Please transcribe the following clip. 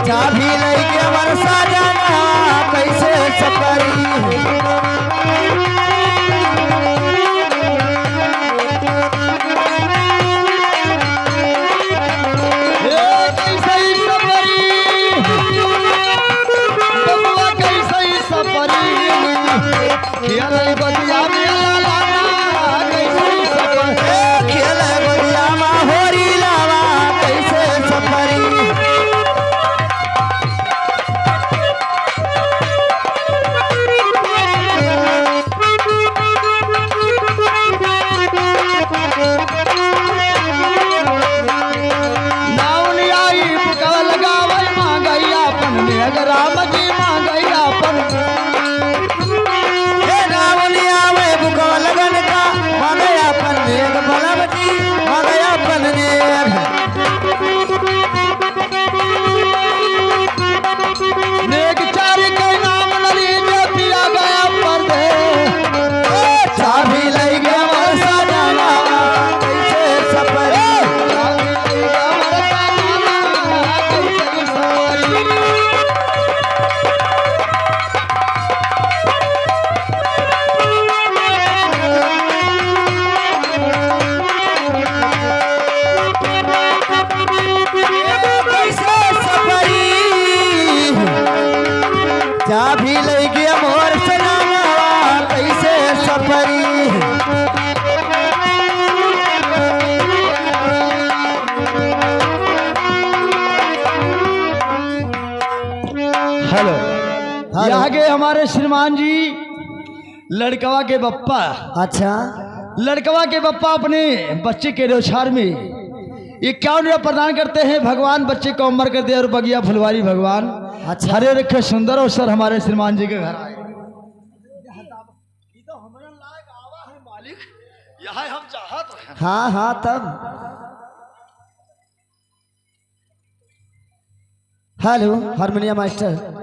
चाबी लैके बरसा जाना कैसे सफरी चाबी लैके मोर सनाना कैसे सफरी हेलो यहाँ के हमारे श्रीमान जी लड़कवा के बप्पा। अच्छा, लड़कवा के बप्पा अपने बच्चे के रोछार में 51 रुपया प्रदान करते हैं। भगवान बच्चे को उम्र कर दे और बगिया फुलवारी भगवान अच्छा। हरे रखे सुंदर अवसर हमारे श्रीमान जी के घर आए। यहाँ हम चाहत हैं। हाँ हाँ, तब हेलो हारमोनियम मास्टर।